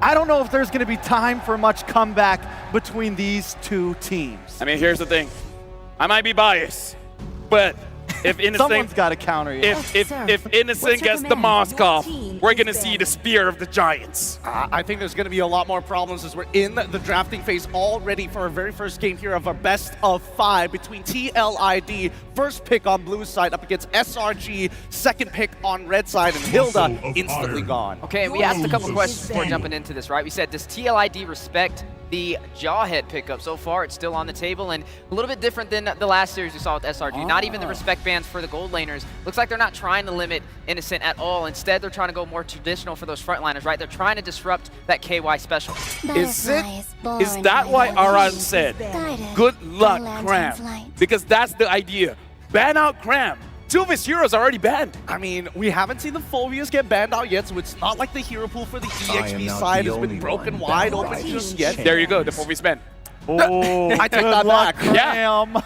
I don't know if there's going to be time for much comeback between these two teams. I mean, here's the thing. I might be biased, but if Innocent, someone's got to counter you. If Innocent gets the Moskov, we're gonna see the spear of the Giants. I think there's going to be a lot more problems as we're in the drafting phase already for our very first game here of our best of 5 between TLID, first pick on blue side up against SRG, second pick on red side, and Hilda instantly gone. Okay, and we asked a couple questions before jumping into this, right? We said, does TLID respect the Jawhead pickup? So far, it's still on the table, and a little bit different than the last series we saw with SRG. Not even the respect bans for the gold laners. Looks like they're not trying to limit Innocent at all. Instead, they're trying to go more traditional for those frontliners, right? They're trying to disrupt that KY special. Is that why Aran said, good luck, Cram? Because that's the idea. Ban out Cram. 2 of his heroes are already banned. I mean, we haven't seen the Phobias get banned out yet, so it's not like the hero pool for the EXP side has been broken wide open just yet. There you go, the Phobias ban. Oh, I take that back. Cram.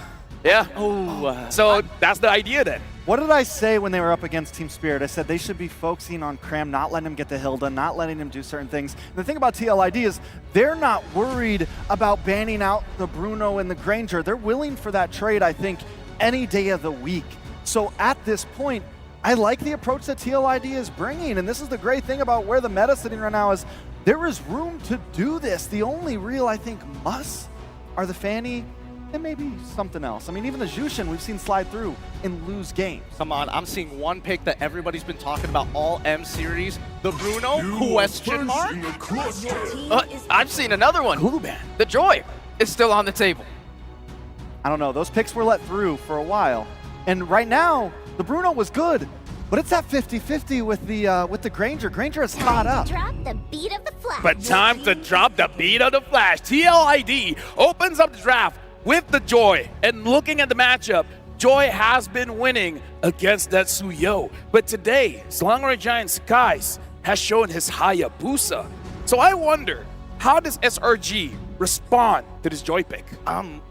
Yeah. Oh. So that's the idea then. What did I say when they were up against Team Spirit? I said they should be focusing on Cram, not letting him get the Hilda, not letting him do certain things. And the thing about TLID is they're not worried about banning out the Bruno and the Granger. They're willing for that trade, I think, any day of the week. So at this point, I like the approach that TLID is bringing, and this is the great thing about where the meta's sitting right now is there is room to do this. The only real, I think, musts are the Fanny and maybe something else. I mean, even the Jushin we've seen slide through and lose games. Come on, I'm seeing one pick that everybody's been talking about all M series. The Bruno, question mark? I've seen another one. Huluban. The Joy is still on the table. I don't know. Those picks were let through for a while. And right now, the Bruno was good, but it's at 50-50 with the Granger. Granger is hot up. Drop the beat of the flash. But time to drop the beat of the flash. TLID opens up the draft with the Joy. And looking at the matchup, Joy has been winning against that Suyo. But today, Selangor Red Giants Skies has shown his Hayabusa. So I wonder, how does SRG respond to this Joy pick?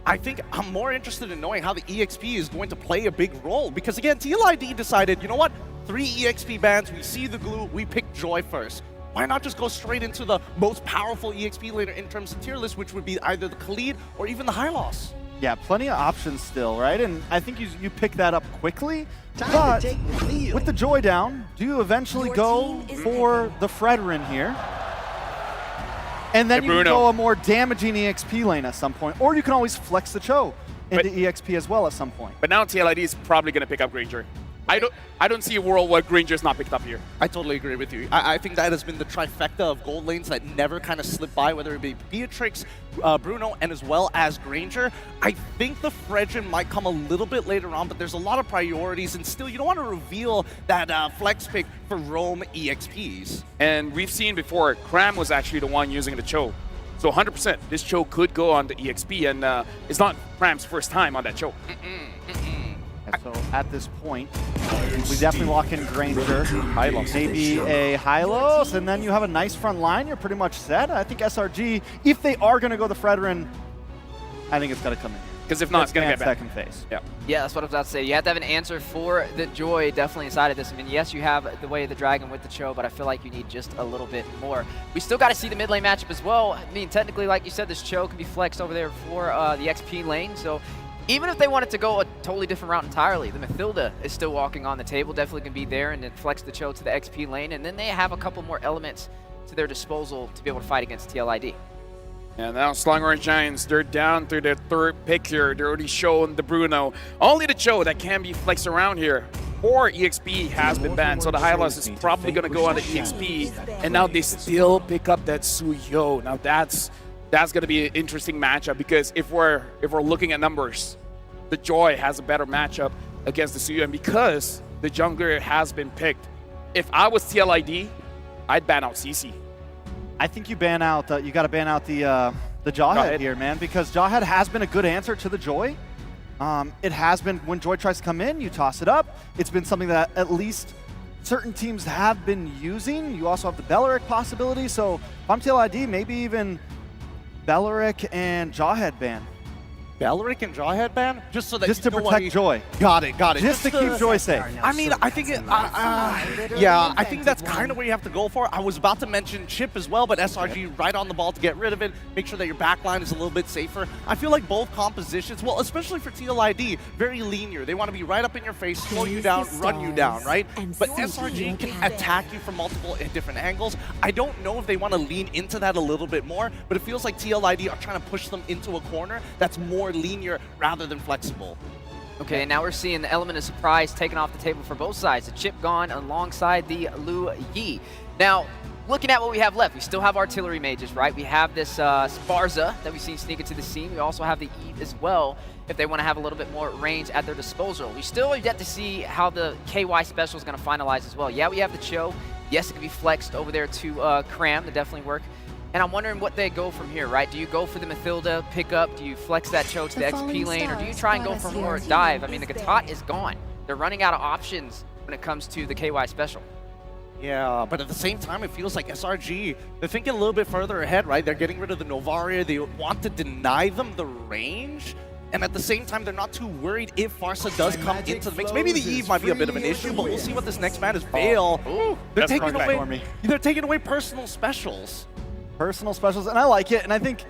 I think I'm more interested in knowing how the EXP is going to play a big role. Because again, TLID decided, you know what? 3 EXP bans, we see the glue, we pick Joy first. Why not just go straight into the most powerful EXP laner in terms of tier list, which would be either the TLID or even the Hylos? Yeah, plenty of options still, right? And I think you pick that up quickly. But with the Joy down, do you eventually go for the Fredrin here? And then you can go a more damaging EXP lane at some point. Or you can always flex the Cho into EXP as well at some point. But now TLID is probably going to pick up Granger. I don't see a world where Granger is not picked up here. I totally agree with you. I think that has been the trifecta of gold lanes that never kind of slip by, whether it be Beatrix, Bruno, and as well as Granger. I think the Fredrin might come a little bit later on, but there's a lot of priorities, and still, you don't want to reveal that flex pick for Roam EXPs. And we've seen before, Cram was actually the one using the Cho. So 100%, this Cho could go on the EXP, and it's not Cram's first time on that Cho. And so at this point, we definitely lock in Granger, maybe a Hylos, and then you have a nice front line. You're pretty much set. I think SRG, if they are going to go the Fredrin, I think it's got to come in. Because if not, it's going to get back. Second phase. Yeah, that's what I was about to say. You have to have an answer for the Joy definitely inside of this. I mean, yes, you have the Way of the Dragon with the Cho, but I feel like you need just a little bit more. We still got to see the mid lane matchup as well. I mean, technically, like you said, this Cho can be flexed over there for the XP lane. So even if they wanted to go a totally different route entirely, the Mathilda is still walking on the table, definitely can be there and then flex the Cho to the XP lane. And then they have a couple more elements to their disposal to be able to fight against TLID. And now Selangor Red Giants, they're down through their third pick here. They're already showing the Bruno. Only the Cho that can be flexed around here. Or EXP has been banned, so the Hylos is probably going to go on the EXP. And now they still pick up that Suyo. Now that's going to be an interesting matchup, because if we're looking at numbers, the Joy has a better matchup against the Suyo. And because the jungler has been picked, if I was TLID, I'd ban out CC. I think you ban out. You got to ban out the Jawhead here, man, because Jawhead has been a good answer to the Joy. It has been when Joy tries to come in, you toss it up. It's been something that at least certain teams have been using. You also have the Belleric possibility. So if I'm TLID, maybe even Belleric and Jawhead ban. Belleric and Jaw headband? Just so that Just you to know protect what Joy. Got it, got it. Just to keep Joy safe. I mean, I think yeah, I think that's kind of where you have to go for. I was about to mention Chip as well, but SRG right on the ball to get rid of it, make sure that your backline is a little bit safer. I feel like both compositions, well, especially for TLID, very linear. They want to be right up in your face, slow you down, run you down, right? But SRG can attack you from multiple different angles. I don't know if they want to lean into that a little bit more, but it feels like TLID are trying to push them into a corner that's more linear rather than flexible. Okay, now we're seeing the element of surprise taken off the table for both sides. The Chip gone alongside the Lu Yi. Now, looking at what we have left, we still have artillery mages, right? We have this Sparza that we've seen sneak into the scene. We also have the Eve as well, if they want to have a little bit more range at their disposal. We still have yet to see how the KY special is going to finalize as well. Yeah, we have the Cho. Yes, it can be flexed over there to Cram to definitely work. And I'm wondering what they go from here, right? Do you go for the Mathilda pickup? Do you flex that Cho to the XP lane? Or do you try and go for more dive? I mean, the Gatot is gone. They're running out of options when it comes to the KY special. Yeah, but at the same time, it feels like SRG, they're thinking a little bit further ahead, right? They're getting rid of the Novaria. They want to deny them the range. And at the same time, they're not too worried if Farsa does come into the mix. Maybe the Eve might be a bit of an issue, but we'll see what this next man is. Veil. Ooh, they're that's taking perfect. away. They're taking away personal specials. Personal specials, and I like it, and I think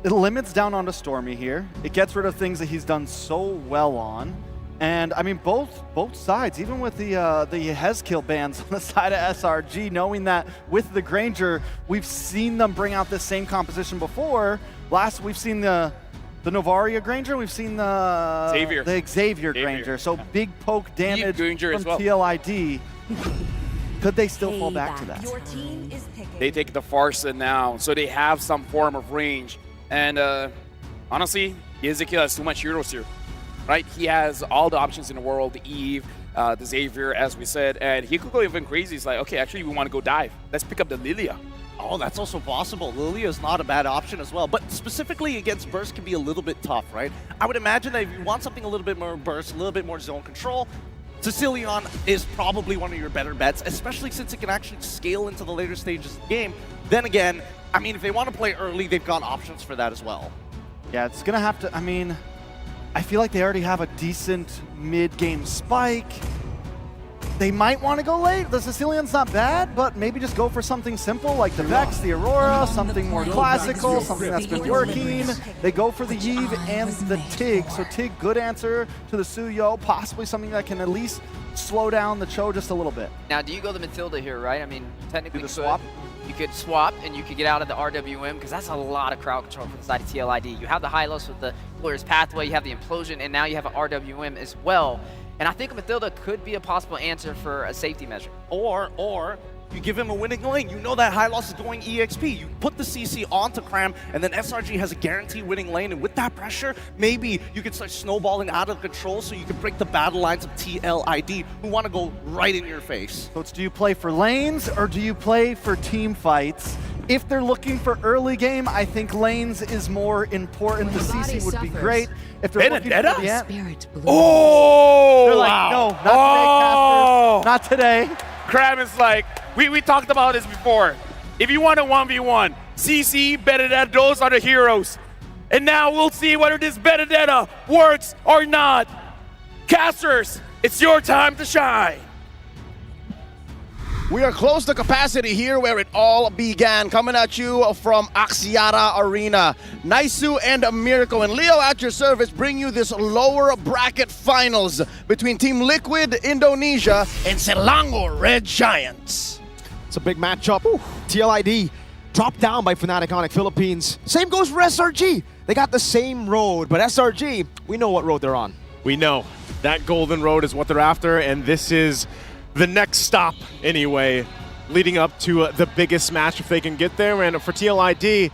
it limits down onto Stormy here. It gets rid of things that he's done so well on. And I mean, both sides, even with the Hezkill bans on the side of SRG, knowing that with the Granger, we've seen them bring out this same composition before. Last, we've seen the Novaria Granger, we've seen the Xavier Granger. So big poke damage Granger from as well. TLID. Could they still fall back to that? Your team is picking. They take the Farsa now, so they have some form of range. And honestly, Ezekiel has too much heroes here, right? He has all the options in the world, the Eve, the Xavier, as we said, and he could go even crazy. He's like, okay, actually, we want to go dive. Let's pick up the Lilia. Oh, that's also possible. Lilia is not a bad option as well, but specifically against Burst can be a little bit tough, right? I would imagine that if you want something a little bit more Burst, a little bit more zone control, Sicilian is probably one of your better bets, especially since it can actually scale into the later stages of the game. Then again, I mean, if they want to play early, they've got options for that as well. Yeah, it's going to have to, I mean, I feel like they already have a decent mid-game spike. They might want to go late. The Sicilian's not bad, but maybe just go for something simple like the Vex, the Aurora, something more classical, something that's been working. They go for the Eve and the Tig. So Tig, good answer to the Suyo, possibly something that can at least slow down the Cho just a little bit. Now, do you go the Mathilda here, right? I mean, technically Do the swap? You could swap and you could get out of the RWM because that's a lot of crowd control for the side of TLID. You have the Hylos with the Glorious Pathway, you have the Implosion, and now you have an RWM as well. And I think Mathilda could be a possible answer for a safety measure. Or you give him a winning lane. You know that Hylos is going EXP. You put the CC onto Cram, and then SRG has a guaranteed winning lane. And with that pressure, maybe you could start snowballing out of control so you can break the battle lines of TLID, who want to go right in your face. So it's, do you play for lanes or do you play for team fights? If they're looking for early game, I think lanes is more important. The CC would be great. If they're looking for the end, Spirit blue. Oh! they're like, no, not today, Casper. Not today. Cram is like, we talked about this before. If you want a 1v1, CC, Benedetta, those are the heroes. And now we'll see whether this Benedetta works or not. Casters, it's your time to shine. We are close to capacity here where it all began. Coming at you from Axiata Arena. Naisu and Miracle and Leo at your service bring you this lower bracket finals between Team Liquid Indonesia and Selangor Red Giants. It's a big matchup. TLID dropped down by Fnatic Onyx Philippines. Same goes for SRG. They got the same road, but SRG, we know what road they're on. We know that golden road is what they're after, and this is the next stop anyway, leading up to the biggest match if they can get there. And for TLID,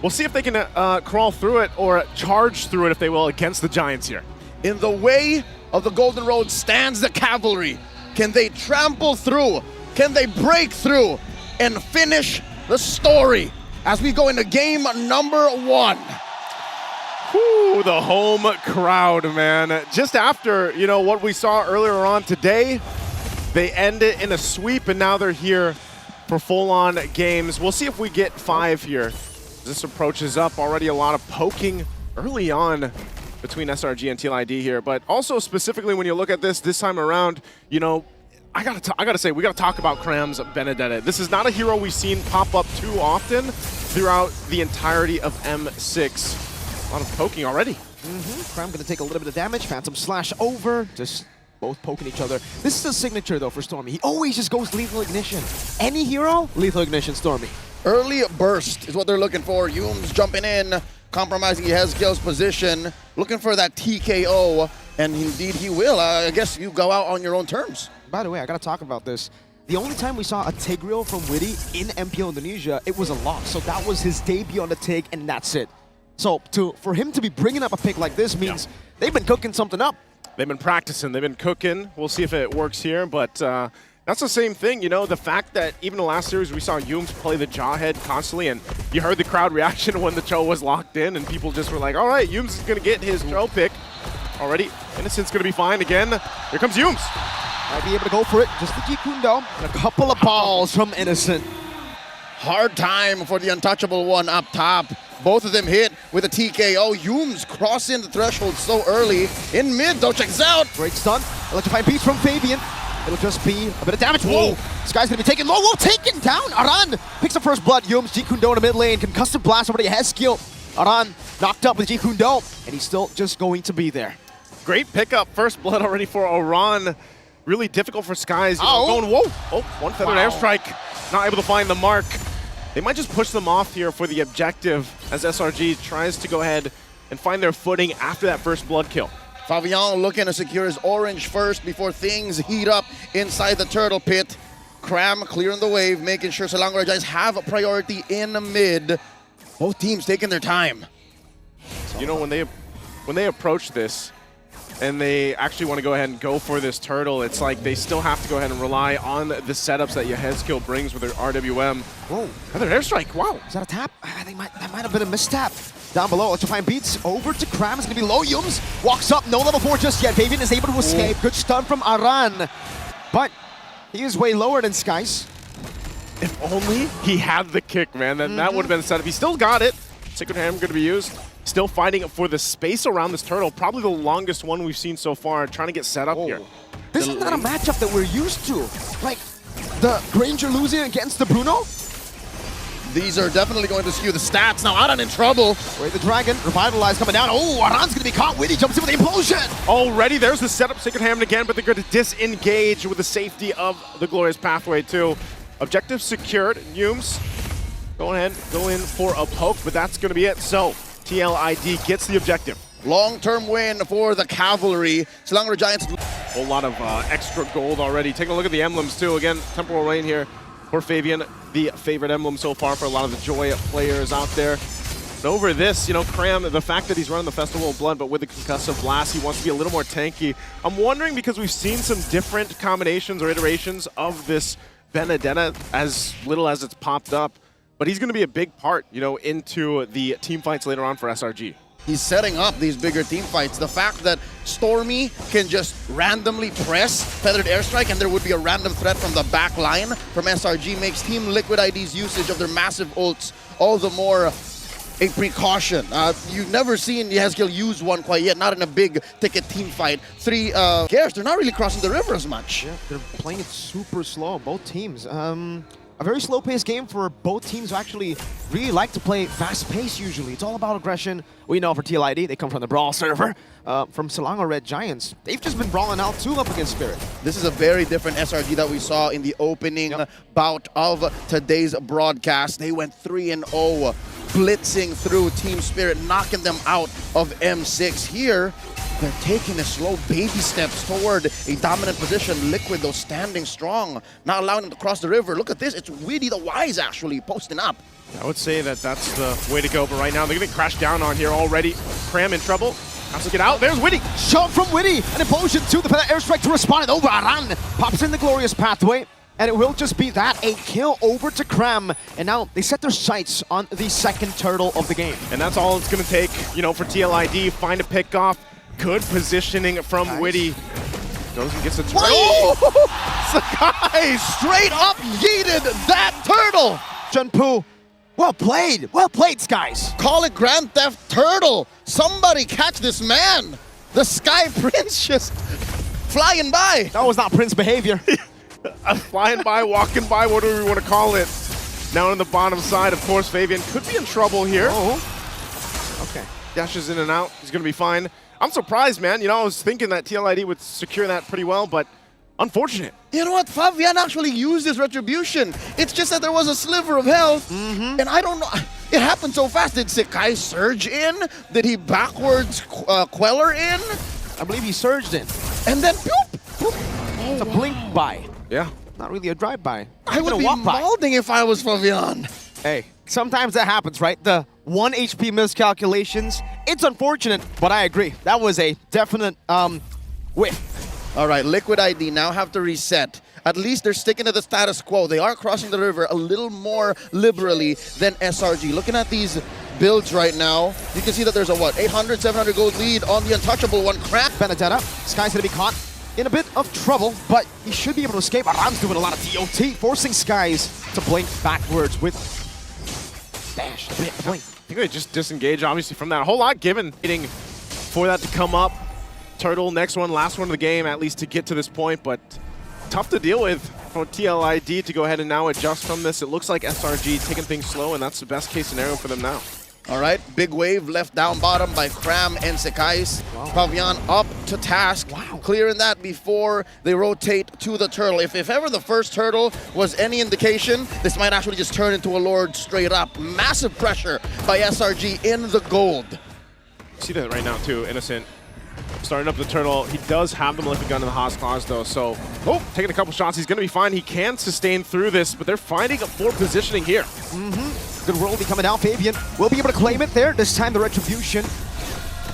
we'll see if they can crawl through it or charge through it, if they will, against the Giants here. In the way of the golden road stands the cavalry. Can they trample through? Can they break through and finish the story as we go into game number 1? Whew, the home crowd, man. Just after, you know, what we saw earlier on today, they end it in a sweep, and now they're here for full-on games. We'll see if we get 5 here. This approaches up. Already a lot of poking early on between SRG and TLID here, but also specifically when you look at this time around, you know, I gotta say, we gotta talk about Cram's Benedetta. This is not a hero we've seen pop up too often throughout the entirety of M6. A lot of poking already. Cram gonna take a little bit of damage. Phantom Slash over. Just both poking each other. This is a signature though for Stormy. He always just goes Lethal Ignition. Any hero, Lethal Ignition Stormy. Early burst is what they're looking for. Humes jumping in, compromising Hezkiel's position, looking for that TKO, and indeed he will. I guess you go out on your own terms. By the way, I gotta talk about this. The only time we saw a Tigreal from Witty in MPL Indonesia, it was a loss. So that was his debut on the Tig, and that's it. So for him to be bringing up a pick like this means they've been cooking something up. They've been practicing, they've been cooking. We'll see if it works here, but that's the same thing, you know, the fact that even the last series we saw Humes play the Jawhead constantly, and you heard the crowd reaction when the Cho was locked in, and people just were like, all right, Humes is gonna get his Cho pick already. Innocent's gonna be fine again. Here comes Humes. Might be able to go for it. Just the Jikundo and a couple of balls from Innocent. Hard time for the untouchable one up top. Both of them hit with a TKO. Humes crossing the threshold so early. In mid though, check this out. Great stun. Electrifying beats from Fabian. It'll just be a bit of damage. Whoa! This guy's gonna be taken low. Whoa, taken down. Aran picks up first blood. Humes, Jikundo in the mid lane. Concussive blast over to Hezkiel. Aran knocked up with Jikundo, and he's still just going to be there. Great pickup. First blood already for Oran. Really difficult for Skies. You know, going, whoa! Oh, one feathered airstrike. Not able to find the mark. They might just push them off here for the objective as SRG tries to go ahead and find their footing after that first blood kill. Fabian looking to secure his orange first before things heat up inside the turtle pit. Cram clearing the wave, making sure Selangor Red Giants have a priority in the mid. Both teams taking their time. You know, when they approach this, and they actually want to go ahead and go for this turtle, it's like they still have to go ahead and rely on the setups that Hezkiel brings with their RWM. Whoa. Another airstrike, wow. Is that a tap? I think that might have been a mistap. Down below, Electrifying beats over to Cram. It's going to be low. Humes walks up, no level 4 just yet. Fabian is able to escape. Good stun from Aran. But he is way lower than Skies. If only he had the kick, man, then that would have been set up. He still got it. Sacred Ham going to be used. Still fighting for the space around this turtle. Probably the longest one we've seen so far, trying to get set up here. This is not a matchup that we're used to. Like, the Granger losing against the Bruno? These are definitely going to skew the stats. Now Aran in trouble. Wait, the Dragon, Revitalize coming down. Oh, Aran's going to be caught. Witty jumps in with the implosion. Already, there's the setup. Sacred Ham again, but they're going to disengage with the safety of the Glorious Pathway too. Objective secured. Humes, go ahead, go in for a poke, but that's going to be it. So, TLID gets the objective. Long-term win for the Cavalry. Selangor Giants. A whole lot of extra gold already. Taking a look at the emblems too. Again, Temporal Rain here for Fabian, the favorite emblem so far for a lot of the Joy players out there. And over this, you know, Cram, the fact that he's running the Festival of Blood, but with the Concussive Blast, he wants to be a little more tanky. I'm wondering, because we've seen some different combinations or iterations of this Benedetta, as little as it's popped up, but he's going to be a big part, you know, into the team fights later on for SRG. He's setting up these bigger team fights. The fact that Stormy can just randomly press Feathered Airstrike and there would be a random threat from the back line from SRG makes Team Liquid ID's usage of their massive ults all the more a precaution. You've never seen Hezkiel use one quite yet, not in a big ticket team fight. 3 Gears, they're not really crossing the river as much. Yeah, they're playing it super slow, both teams. A very slow-paced game for both teams who actually really like to play fast-paced usually. It's all about aggression. We know for TLID, they come from the Brawl server. From Selangor Red Giants, they've just been brawling out too up against Spirit. This is a very different SRG that we saw in the opening bout of today's broadcast. They went 3-0, blitzing through Team Spirit, knocking them out of M6. Here, they're taking the slow baby steps toward a dominant position. Liquid, though, standing strong, not allowing them to cross the river. Look at this. It's Witty the Wise, actually, posting up. I would say that that's the way to go, but right now they're going to crash down on here already. Cram in trouble. Has to get out. There's Witty. Shove from Witty. An implosion to the airstrike to respond it over. Aran pops in the Glorious Pathway. And it will just be that, a kill over to Cram. And now they set their sights on the second turtle of the game. And that's all it's going to take, you know, for TLID. Find a pick off. Good positioning from Witty. Goes and gets a turtle. Sakai straight up yeeted that turtle. Junpoo Well played, Skies. Call it Grand Theft Turtle. Somebody catch this man. The Sky Prince just flying by. That was not Prince behavior. Flying by, walking by, whatever we want to call it. Now on the bottom side, of course, Fabian could be in trouble here. Oh. Okay. Dashes in and out. He's going to be fine. I'm surprised, man. You know, I was thinking that TLID would secure that pretty well, but unfortunate. You know what? Fabian actually used his retribution. It's just that there was a sliver of health, and I don't know. It happened so fast. Did Sekai surge in? Did he backwards Queller in? I believe he surged in. And then, boop, boop. It's a blink by. Yeah. Not really a drive-by. I would be mouthing if I was Fabian. Hey, sometimes that happens, right? The 1 HP miscalculations. It's unfortunate, but I agree. That was a definite whiff. All right, Liquid ID now have to reset. At least they're sticking to the status quo. They are crossing the river a little more liberally than SRG. Looking at these builds right now, you can see that there's a, 800, 700 gold lead on the untouchable one. Crap. Benedetta, Sky's gonna be caught in a bit of trouble, but he should be able to escape. Aran's doing a lot of DOT, forcing Skies to blink backwards with dash, blink. I think they just disengage, obviously, from that. A whole lot given, waiting for that to come up. Turtle, next one, last one of the game, at least to get to this point, but tough to deal with for TLID to go ahead and now adjust from this. It looks like SRG taking things slow, and that's the best case scenario for them now. All right, big wave left down bottom by Cram and Sekais. Wow. Pavian up to task, clearing that before they rotate to the turtle. If ever the first turtle was any indication, this might actually just turn into a Lord straight up. Massive pressure by SRG in the gold. See that right now too, Innocent. Starting up the turtle. He does have the Malefic Gun in the Haas Claws though, so taking a couple shots. He's going to be fine. He can sustain through this, but they're finding a poor positioning here. Good roll be coming down. Fabian will be able to claim it there. This time the Retribution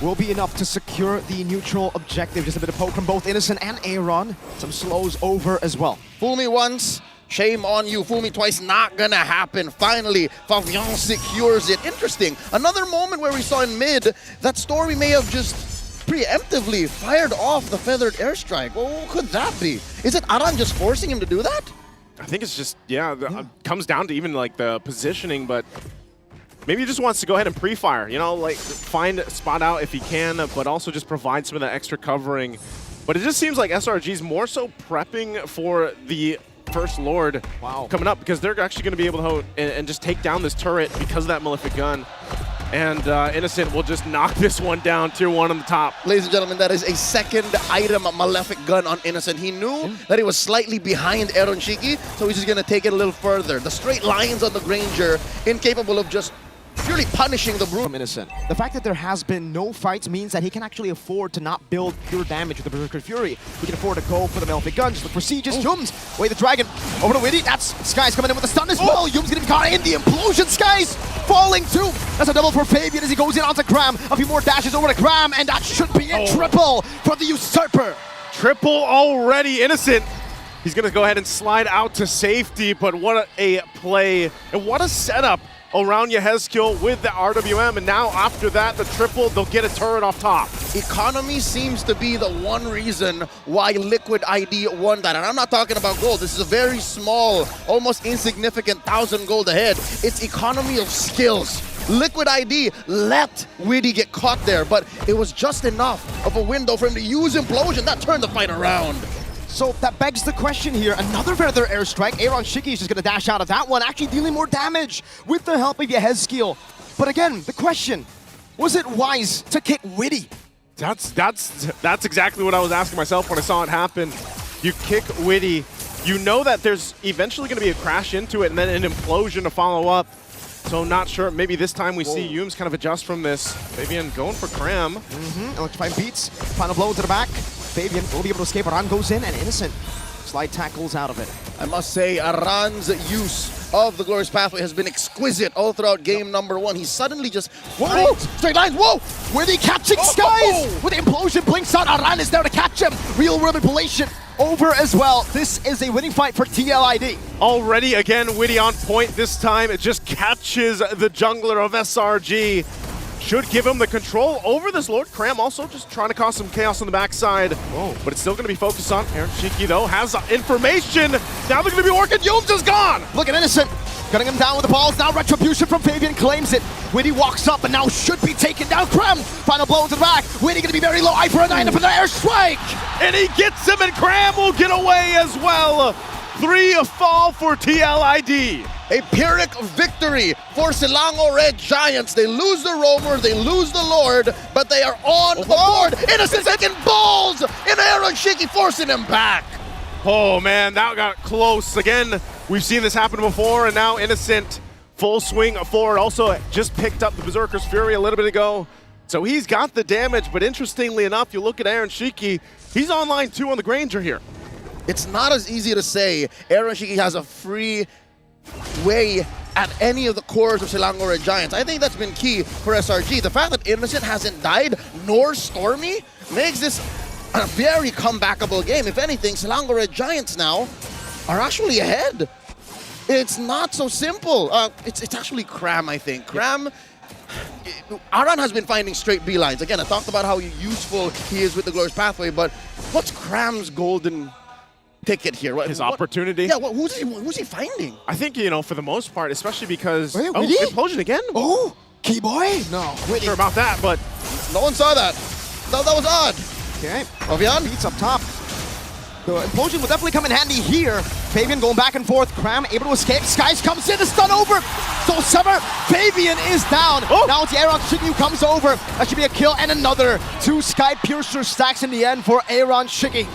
will be enough to secure the neutral objective. Just a bit of poke from both Innocent and Aaron. Some slows over as well. Fool me once, shame on you. Fool me twice, not gonna happen. Finally, Fabian secures it. Interesting. Another moment where we saw in mid that Stormy may have just preemptively fired off the feathered airstrike. Well, what could that be? Is it Aran just forcing him to do that? I think it's just, comes down to even like the positioning, but maybe he just wants to go ahead and pre-fire, you know, like find a spot out if he can, but also just provide some of that extra covering. But it just seems like SRG's more so prepping for the First Lord coming up, because they're actually going to be able to and just take down this turret because of that Malefic Gun. And Innocent will just knock this one down, tier 1 on the top. Ladies and gentlemen, that is a second item Malefic Gun on Innocent. He knew that he was slightly behind Aaron Shiki, so he's just going to take it a little further. The straight lines on the Granger, incapable of just purely punishing the Brute. From Innocent. The fact that there has been no fights means that he can actually afford to not build pure damage with the Berserker Fury. He can afford to go for the Malefic Gun, just look for sieges. Yums, away the dragon, over to Witty. That's Skies coming in with a stun as well. Yums getting caught in the implosion. Skies falling too. That's a double for Fabian as he goes in onto Cram. A few more dashes over to Cram, and that should be a triple for the Usurper. Triple already, Innocent. He's going to go ahead and slide out to safety, but what a play and what a setup around Yehezkiel with the RWM, and now after that, the triple, they'll get a turret off top. Economy seems to be the one reason why Liquid ID won that, and I'm not talking about gold. This is a very small, almost insignificant 1,000 gold ahead. It's economy of skills. Liquid ID let Witty get caught there, but it was just enough of a window for him to use Implosion. That turned the fight around. So that begs the question here. Another feather airstrike. Aaron Shiki is just going to dash out of that one, actually dealing more damage with the help of Yehezkiel. But again, the question, was it wise to kick Witty? That's exactly what I was asking myself when I saw it happen. You kick Witty, you know that there's eventually going to be a crash into it and then an implosion to follow up. So not sure, maybe this time we see Yums kind of adjust from this. Fabian going for Cram. Electrifying beats, final blow to the back. Fabian will be able to escape. Aran goes in, and Innocent slide tackles out of it. I must say, Aran's use of the Glorious Pathway has been exquisite all throughout game number 1. He's suddenly just, straight lines, Witty catching Skies with the implosion blinks out. Aran is there to catch him. Real world manipulation over as well. This is a winning fight for TLID. Already again, Witty on point this time. It just catches the jungler of SRG. Should give him the control over this Lord. Cram also just trying to cause some chaos on the backside. But it's still going to be focused on Aaron Shiki, though. Has information. Now they're going to be working. Yums is gone. Look at Innocent. Cutting him down with the balls. Now Retribution from Fabian claims it. Witty walks up and now should be taken down. Cram! Final blow into the back. Witty gonna be very low. Eye for a 9 for the airstrike! And he gets him, and Cram will get away as well. 3 fall for TLID. A Pyrrhic victory for Selangor Red Giants. They lose the Roamer, they lose the Lord, but they are on the board. Innocent taking balls, and Aaron Shiki forcing him back. Oh man, that got close. Again, we've seen this happen before, and now Innocent full swing forward. Also just picked up the Berserker's Fury a little bit ago. So he's got the damage, but interestingly enough, you look at Aaron Shiki, he's on line 2 on the Granger here. It's not as easy to say Aaron Shiki has a free way at any of the cores of Selangor Red Giants. I think that's been key for SRG. The fact that Innocent hasn't died, nor Stormy, makes this a very comebackable game. If anything, Selangor Red Giants now are actually ahead. It's not so simple. It's actually Cram, I think. Cram, Aran has been finding straight beelines. Again, I talked about how useful he is with the Glorious Pathway, but what's Cram's golden ticket here? His opportunity? Yeah, who's he finding? I think, for the most part, especially because... Wait, oh, Witty? Implosion again? Oh, Keyboy? No, Not sure about that, but... No one saw that. That was odd. Okay. Ovian? Beats up top. The implosion will definitely come in handy here. Fabian going back and forth. Cram able to escape. Skies comes in. The stun over. So Summer. Fabian is down. Oh. Now it's Aaron Shiki who comes over. That should be a kill and another. 2 Sky Piercer stacks in the end for Aaron Shiki.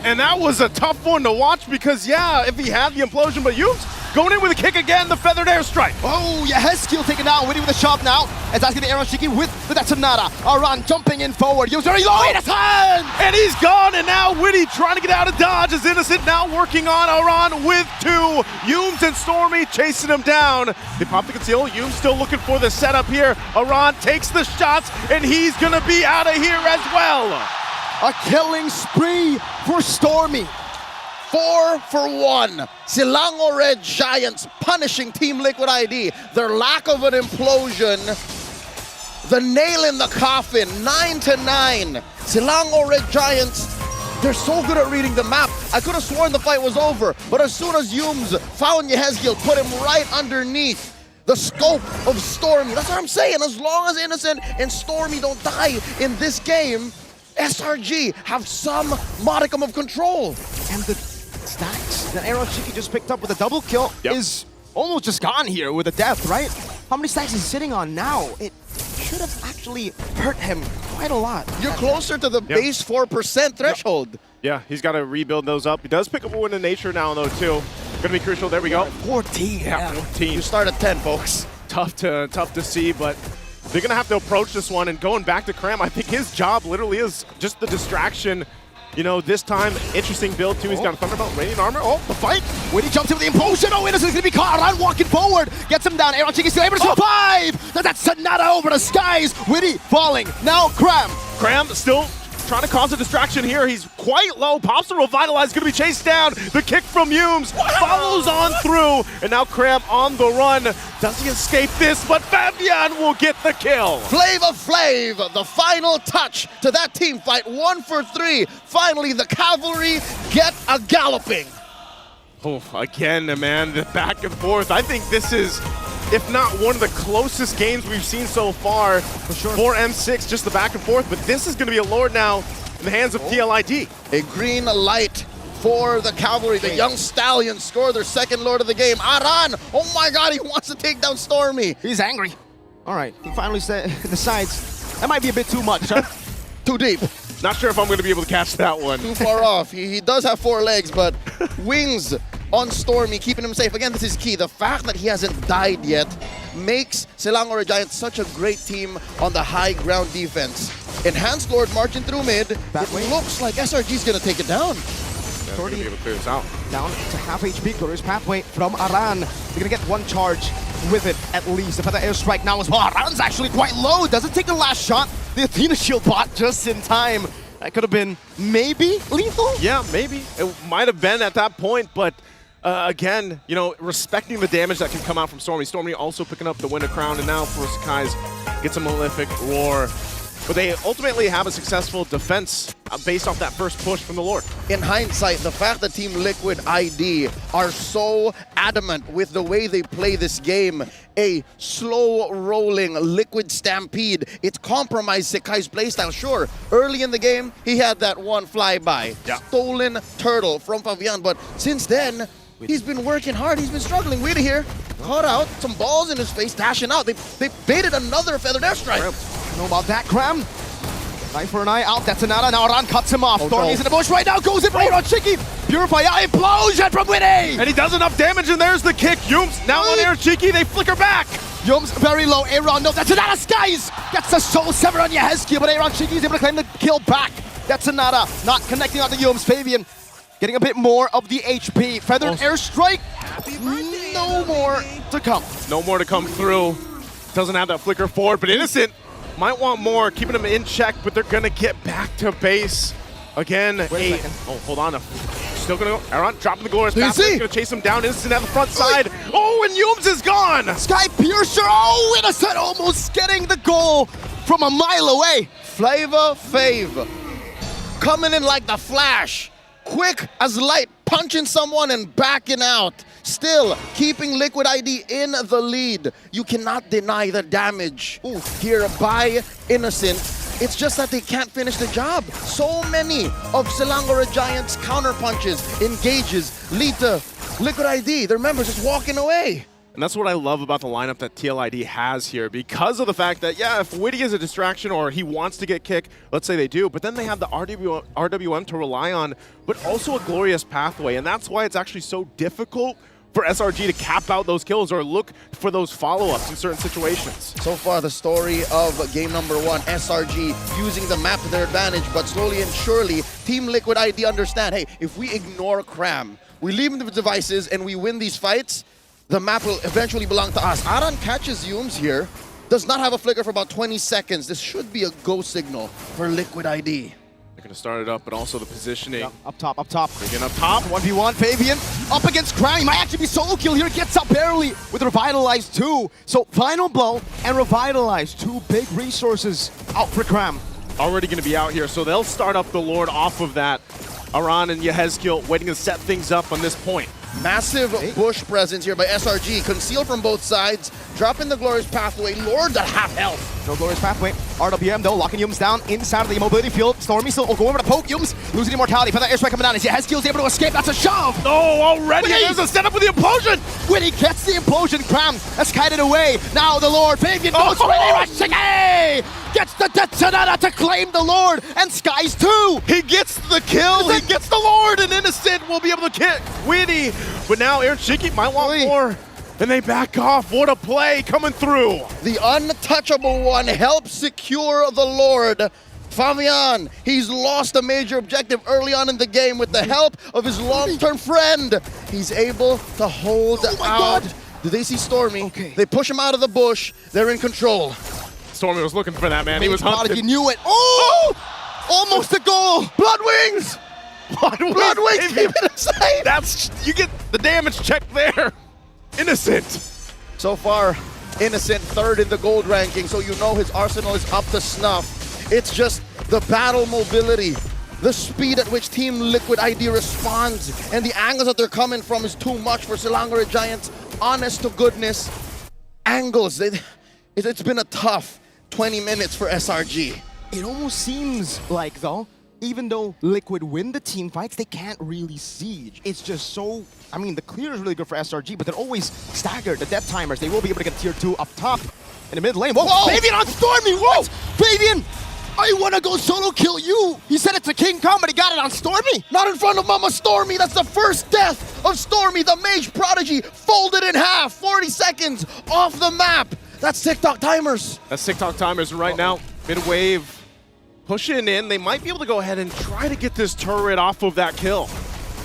And that was a tough one to watch because, yeah, if he had the implosion, but Yu's going in with a kick again, the feathered airstrike. Oh, yeah, Heskeel taken down. Witty with a shove now. As that's going to be Aaron Shiki with the detonata. Aran jumping in forward. Yu's very low. It's hand! And he's gone, and now Witty trying to get out of dodge as Innocent now working on Aran with 2. Yums and Stormy chasing him down. They pop the conceal. Yums still looking for the setup here. Aran takes the shots, and he's going to be out of here as well. A killing spree for Stormy. 4 for 1. Selangor Red Giants punishing Team Liquid ID. Their lack of an implosion. The nail in the coffin. 9-9. Selangor Red Giants, they're so good at reading the map. I could have sworn the fight was over, but as soon as Yums found Yehezkiel, put him right underneath the scope of Stormy. That's what I'm saying. As long as Innocent and Stormy don't die in this game, SRG have some modicum of control. And the stacks that Aaron Shiki just picked up with a double kill is almost just gone here with a death, right? How many stacks is he sitting on now? It should have actually hurt him quite a lot. You're closer to the base 4% threshold. Yeah, he's got to rebuild those up. He does pick up a win in nature now, though, too. Gonna be crucial. There we go. 14. Yeah, 14. You start at 10, folks. Tough to see, but they're going to have to approach this one. And going back to Cram, I think his job literally is just the distraction. This time, interesting build, too. He's got a Thunderbolt, Radiant Armor. Oh, the fight. Witty jumps in with the implosion. Oh, Innocent's going to be caught. Aran walking forward. Gets him down. Aaron Shiki still able to survive. That's Sonata over the skies. Witty falling. Now Cram. Cram still trying to cause a distraction here. He's quite low. Pops the Revitalize, going to be chased down. The kick from Yums follows on through. And now Cram on the run. Does he escape this? But Fabian will get the kill. Flavor Flav, the final touch to that team fight. 1 for 3. Finally, the cavalry get a galloping. Oh, again, man, the back and forth. I think this is, if not one of the closest games we've seen so far for M6, just the back and forth. But this is going to be a Lord now in the hands of TLID. A green light for the cavalry. The young stallions score their 2nd Lord of the game. Aran, oh my God, he wants to take down Stormy. He's angry. All right, he finally decides that might be a bit too much, huh? Too deep. Not sure if I'm going to be able to catch that one. Too far off. He does have 4 legs, but wings on Stormy, keeping him safe. Again, this is key. The fact that he hasn't died yet makes Selangor Red Giants such a great team on the high ground defense. Enhanced Lord marching through mid. It looks like SRG's going to take it down. They're going to be able to clear this out. Down to half HP. Glorious Pathway from Aran. They're going to get 1 charge with it at least. The feather airstrike now as well. Aran's actually quite low. Doesn't take the last shot. The Athena shield bot just in time. That could have been maybe lethal? Yeah, maybe. It might have been at that point, but again, respecting the damage that can come out from Stormy. Stormy also picking up the Winter Crown, and now for Sakai's gets a Malefic Roar. but they ultimately have a successful defense based off that first push from the Lord. In hindsight, the fact that Team Liquid ID are so adamant with the way they play this game, a slow-rolling Liquid Stampede, it compromised Sekai's playstyle. Sure, early in the game, he had that one flyby, stolen turtle from Fabian, but since then, he's been working hard. He's been struggling. Weird here. Caught out, some balls in his face, dashing out. They baited another feathered airstrike. Know about that, Cram? Eye for an eye out, that's another. Now Ran cuts him off. Stormy's in the bush right now, goes in for Aaron Cheeky. Purify implosion from Winnie! And he does enough damage, and there's the kick. Yums now on Air Cheeky, they flicker back. Yums very low, Aaron, no, that's another Skies! Gets the soul sever on Yehezkiel, but Aaron Cheeky is able to claim the kill back. That's another, not connecting on the Yums. Fabian getting a bit more of the HP. Feathered airstrike, no more to come. No more to come through. Doesn't have that flicker forward, but Innocent might want more, keeping him in check, but they're gonna get back to base. Again, Wait a second. oh, hold on. Still gonna go. Aaron dropping the glorious path. see? Gonna chase him down. Innocent at the front side. Oh, and Yums is gone. Sky Piercer, oh, Innocent almost getting the goal from a mile away. Flavor Fave coming in like the Flash. Quick as light, punching someone and backing out. Still keeping Liquid ID in the lead. You cannot deny the damage here by Innocent. It's just that they can't finish the job. So many of Selangor Red Giants counter punches, engages, lead to Liquid ID. Their members just walking away. And that's what I love about the lineup that TLID has here, because of the fact that, yeah, if Witty is a distraction or he wants to get kicked, let's say they do, but then they have the RWM to rely on, but also a glorious pathway, and that's why it's actually so difficult for SRG to cap out those kills or look for those follow-ups in certain situations. So far, the story of game number 1, SRG using the map to their advantage, but slowly and surely, Team Liquid ID understand, hey, if we ignore Cram, we leave him the devices, and we win these fights, the map will eventually belong to us. Aran catches Yums here, does not have a flicker for about 20 seconds. This should be a go signal for Liquid ID. They're going to start it up, but also the positioning. Yeah, up top, up top. Again, up top. 1v1, Fabian up against Cram. He might actually be solo kill here. Gets up barely with Revitalize 2. So Final Blow and Revitalize, 2 big resources out for Cram. Already going to be out here, so they'll start up the Lord off of that. Aran and Yehezkiel waiting to set things up on this point. Massive bush presence here by SRG. Concealed from both sides. Dropping the Glorious Pathway. Lord at half health. No Glorious Pathway. RWM though, locking Yums down inside of the immobility field. Stormy still going over to poke Yums. Losing immortality. For that airstrike coming down. As Yehezkiel's able to escape. That's a shove. Oh, already Witty! there's a setup with the implosion. Witty gets the implosion. Cram has kited away. Now the Lord. Fabian goes for it. Rushing. Hey! Gets the Detonata to claim the Lord. And Skies too. He gets the kill. He gets the Lord, and Innocent will be able to kick Witty. But now Aaron Shiki might want more. And they back off. What a play coming through. The untouchable one helps secure the Lord. Fabian, he's lost a major objective early on in the game with the help of his long-term friend. He's able to hold out. God. Do they see Stormy? Okay. They push him out of the bush. They're in control. Stormy was looking for that, man. He was He hunting. knew it. Oh! Almost a goal. Blood Wings! Blood Wings keep it inside! That's, you get the damage check there. Innocent. So far, Innocent third in the gold ranking, so you know his arsenal is up to snuff. It's just the battle mobility, the speed at which Team Liquid ID responds, and the angles that they're coming from is too much for Selangor Red Giants. Honest to goodness, angles. It's been a tough 20 minutes for SRG. It almost seems like, though, even though Liquid win the team fights, they can't really siege. It's just so, I mean, the clear is really good for SRG, but they're always staggered. The death timers, they will be able to get tier 2 up top in the mid lane. Whoa, whoa! Fabian on Stormy, whoa! Fabian, I want to go solo kill you. He said it's a King Kong, but he got it on Stormy. Not in front of Mama Stormy. That's the first death of Stormy, the Mage Prodigy, folded in half, 40 seconds off the map. That's TikTok timers. That's TikTok timers right now. Mid-wave pushing in. They might be able to go ahead and try to get this turret off of that kill.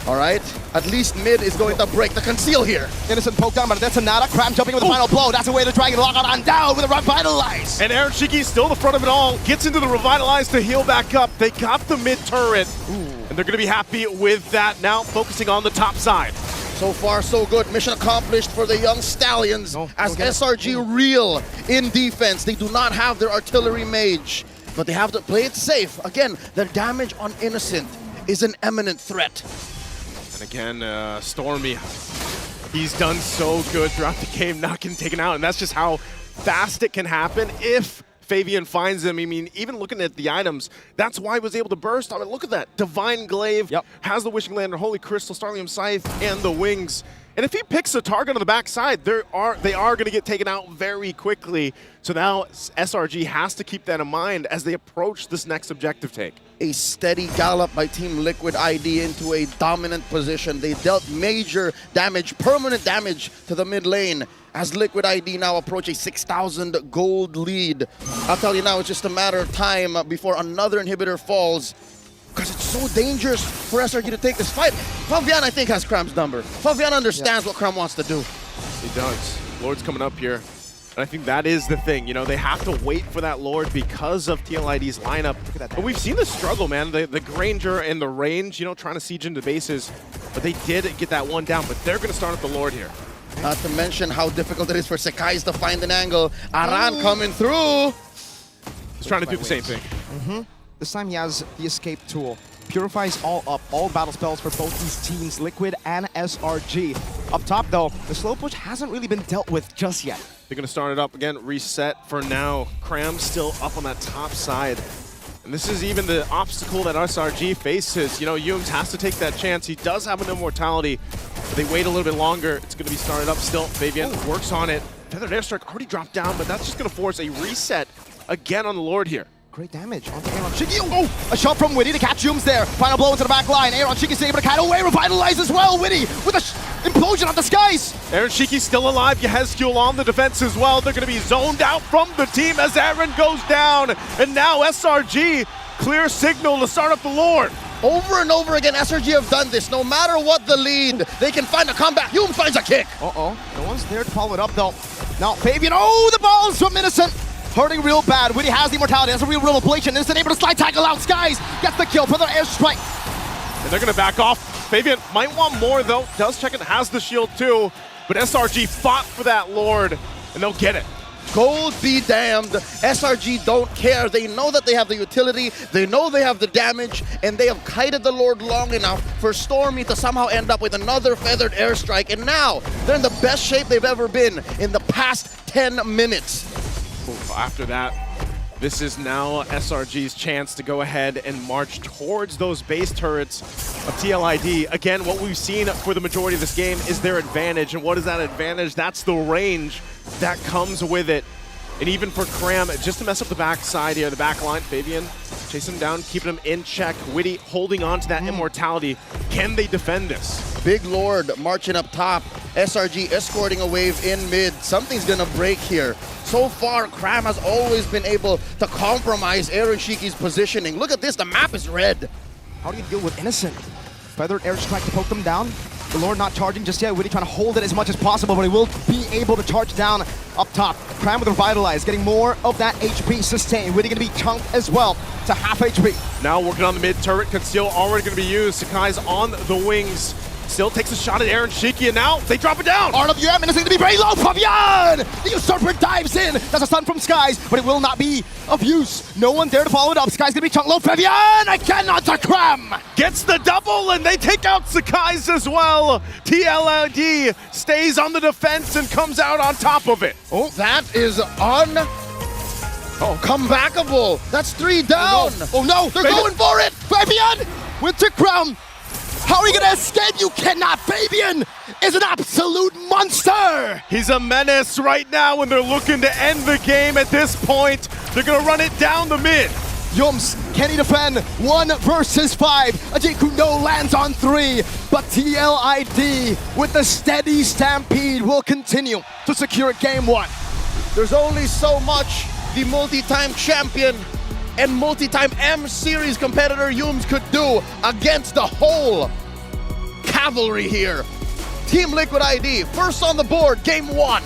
All right, at least mid is going to break the conceal here. Innocent poked down, but that's another. Cram jumping with the final blow. That's a way to Dragon lock on down with a Revitalize. And Aaron Shiki still the front of it all. Gets into the Revitalize to heal back up. They got the mid turret. And they're going to be happy with that. Now focusing on the top side. So far, so good. Mission accomplished for the young Stallions as SRG reel in defense. They do not have their artillery mage. but they have to play it safe. Again, the damage on Innocent is an imminent threat. And again, Stormy, he's done so good throughout the game, not getting taken out, and that's just how fast it can happen if Fabian finds him. I mean, even looking at the items, that's why he was able to burst. I mean, look at that. Divine Glaive has the Wishing Lantern, Holy Crystal, Starlium Scythe, and the Wings. And if he picks a target on the backside, they are going to get taken out very quickly. So now SRG has to keep that in mind as they approach this next objective take. A steady gallop by Team Liquid ID into a dominant position. They dealt major damage, permanent damage to the mid lane as Liquid ID now approach a 6,000 gold lead. I'll tell you now, it's just a matter of time before another inhibitor falls, because it's so dangerous for SRG to take this fight. Fabian, I think, has Cram's number. Fabian understands what Cram wants to do. He does. Lord's coming up here. And I think that is the thing. You know, they have to wait for that Lord because of TLID's lineup. But we've seen the struggle, man. The Granger and the range, you know, trying to siege into bases. But they did get that one down. But they're going to start at the Lord here. Not to mention how difficult it is for Sekais to find an angle. Aran coming through. He's trying to do the same thing. This time he has the escape tool. Purifies all up, all battle spells for both these teams, Liquid and SRG. Up top though, the slow push hasn't really been dealt with just yet. They're going to start it up again, reset for now. Cram still up on that top side. And this is even the obstacle that SRG faces. You know, Yums has to take that chance. He does have an immortality, but they wait a little bit longer. It's going to be started up still. Fabian works on it. Feathered Airstrike already dropped down, but that's just going to force a reset again on the Lord here. Great damage onto Aaron Shiki. Oh, a shot from Witty to catch Yums there. Final blow into the back line. Aaron Shiki's able to kite away, revitalize as well. Witty with a implosion of the skies. Aaron Shiki's still alive. Yehezkiel on the defense as well. They're going to be zoned out from the team as Aaron goes down. And now SRG, clear signal to start up the Lord. Over and over again, SRG have done this. No matter what the lead, they can find a comeback. Hume finds a kick. No one's there to follow it up though. Now Fabian, the balls from Innocent. Hurting real bad. Witty has the immortality. That's a real ablation. Innocent able to slide tackle out. Skies gets the kill for their airstrike. And they're going to back off. Fabian might want more though. Does check it, has the shield too. But SRG fought for that Lord, and they'll get it. Gold be damned. SRG don't care. They know that they have the utility. They know they have the damage. And they have kited the Lord long enough for Stormy to somehow end up with another feathered airstrike. And now they're in the best shape they've ever been in the past 10 minutes. After that, this is now SRG's chance to go ahead and march towards those base turrets of TLID. Again, what we've seen for the majority of this game is their advantage. And what is that advantage? That's the range that comes with it. And even for Cram, just to mess up the backside here, the back line, Fabian chasing him down, keeping him in check. Witty holding on to that immortality. Can they defend this? Big Lord marching up top. SRG escorting a wave in mid. Something's gonna break here. So far, Cram has always been able to compromise Aaron Shiki's positioning. Look at this, the map is red. How do you deal with Innocent? Feathered airstrike to poke them down. The Lord not charging just yet. Witty trying to hold it as much as possible, but he will be able to charge down up top. Cram with Revitalize, getting more of that HP sustained. Witty going to be chunked as well to half HP. Now working on the mid turret, Conceal already going to be used. Sakai's on the wings. Still takes a shot at Aaron Shiki, and now they drop it down. RWM, and it's going to be very low. Fabian! The Usurper dives in. That's a stun from Skies, but it will not be of use. No one there to follow it up. Skies going to be chunked low. Fabian again onto Cram. Gets the double, and they take out Sakai's as well. TLID stays on the defense and comes out on top of it. Oh, that is comebackable. That's 3 down. Oh no, they're going for it. Fabian with the Cram. How are you going to escape? You cannot. Fabian is an absolute monster. He's a menace right now, and they're looking to end the game at this point. They're going to run it down the mid. Yums, can he defend? 1 versus 5. Ajiku no lands on 3, but TLID with the steady stampede will continue to secure game 1. There's only so much the multi-time champion and multi-time M-Series competitor Yums could do against the whole cavalry here. Team Liquid ID, first on the board, game 1.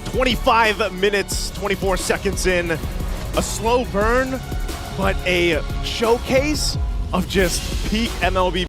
25 minutes, 24 seconds in. A slow burn, but a showcase of just peak MLBB.